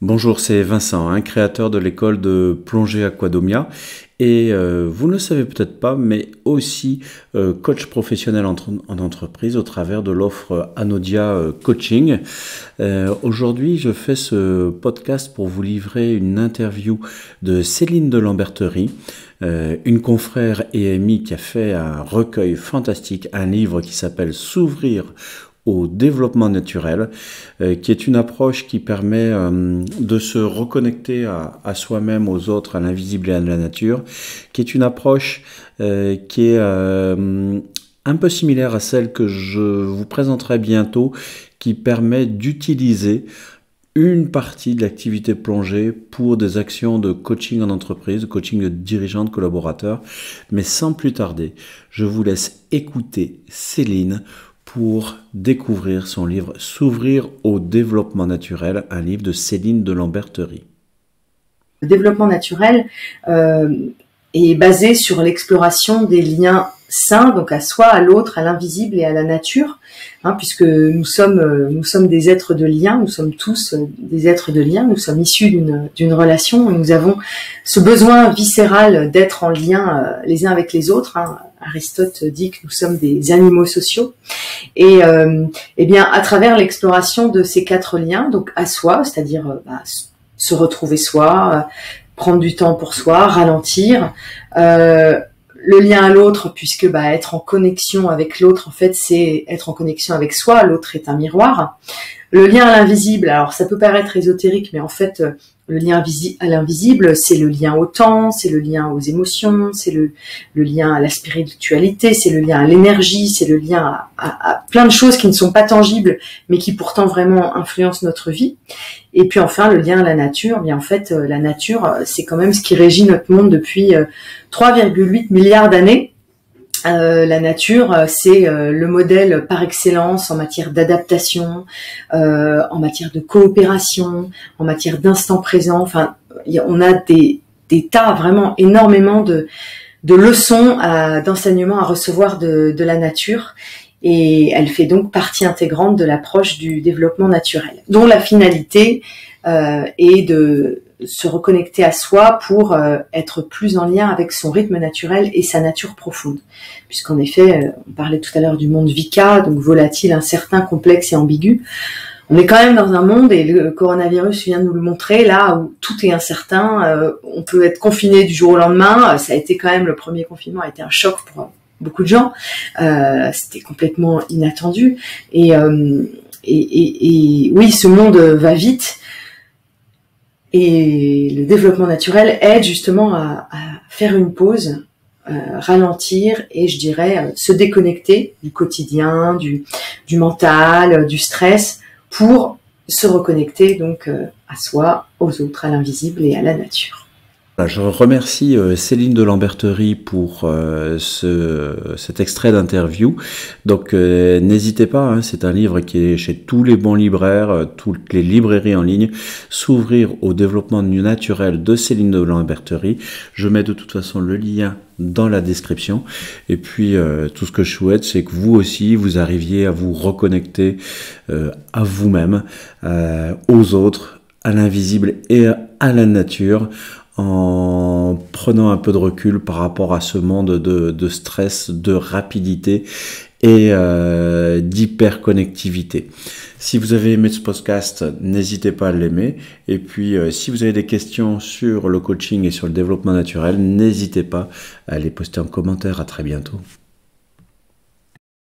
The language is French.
Bonjour, c'est Vincent, créateur de l'école de plongée Aquadomia. Et vous ne le savez peut-être pas, mais aussi coach professionnel en entreprise au travers de l'offre Anodia Coaching. Aujourd'hui, je fais ce podcast pour vous livrer une interview de Céline de Lamberterie, une confrère et amie qui a fait un recueil fantastique, un livre qui s'appelle S'ouvrir au développement naturel, qui est une approche qui permet de se reconnecter à soi-même, aux autres, à l'invisible et à la nature, qui est une approche qui est un peu similaire à celle que je vous présenterai bientôt, qui permet d'utiliser une partie de l'activité plongée pour des actions de coaching en entreprise, de coaching de dirigeants, de collaborateurs. Mais sans plus tarder, je vous laisse écouter Céline pour découvrir son livre « S'ouvrir au développement naturel », un livre de Céline de Lamberterie. Le développement naturel est basé sur l'exploration des liens sains, donc à soi, à l'autre, à l'invisible et à la nature, puisque nous sommes des êtres de lien, nous sommes tous des êtres de lien, nous sommes issus d'une relation, et nous avons ce besoin viscéral d'être en lien les uns avec les autres. Aristote dit que nous sommes des animaux sociaux, et bien à travers l'exploration de ces 4 liens, donc à soi, c'est-à-dire se retrouver soi, prendre du temps pour soi, ralentir, le lien à l'autre, puisque être en connexion avec l'autre, en fait, c'est être en connexion avec soi. L'autre est un miroir. Le lien à l'invisible, alors ça peut paraître ésotérique, mais en fait, le lien à l'invisible, c'est le lien au temps, c'est le lien aux émotions, c'est le lien à la spiritualité, c'est le lien à l'énergie, c'est le lien à plein de choses qui ne sont pas tangibles, mais qui pourtant vraiment influencent notre vie. Et puis enfin, le lien à la nature, bien en fait, la nature, c'est quand même ce qui régit notre monde depuis 3,8 milliards d'années. La nature, c'est le modèle par excellence en matière d'adaptation, en matière de coopération, en matière d'instant présent. Enfin, on a des tas, vraiment énormément de leçons, d'enseignements à recevoir de la nature. Et elle fait donc partie intégrante de l'approche du développement naturel, dont la finalité est de se reconnecter à soi pour être plus en lien avec son rythme naturel et sa nature profonde. Puisqu'en effet, on parlait tout à l'heure du monde VICA, donc volatile, incertain, complexe et ambigu. On est quand même dans un monde, et le coronavirus vient de nous le montrer, là où tout est incertain, on peut être confiné du jour au lendemain. Ça a été quand même, le premier confinement a été un choc pour beaucoup de gens, c'était complètement inattendu, et oui, ce monde va vite, et le développement naturel aide justement à faire une pause, ralentir, et je dirais se déconnecter du quotidien, du mental, du stress, pour se reconnecter donc à soi, aux autres, à l'invisible et à la nature. Je remercie Céline de Lamberterie pour cet extrait d'interview. Donc n'hésitez pas, c'est un livre qui est chez tous les bons libraires, toutes les librairies en ligne. S'ouvrir au développement naturel de Céline de Lamberterie. Je mets de toute façon le lien dans la description. Et puis tout ce que je souhaite, c'est que vous aussi, vous arriviez à vous reconnecter à vous-même, aux autres, à l'invisible et à la nature, en prenant un peu de recul par rapport à ce monde de stress, de rapidité et d'hyperconnectivité. Si vous avez aimé ce podcast, n'hésitez pas à l'aimer. Et puis, si vous avez des questions sur le coaching et sur le développement naturel, n'hésitez pas à les poster en commentaire. À très bientôt.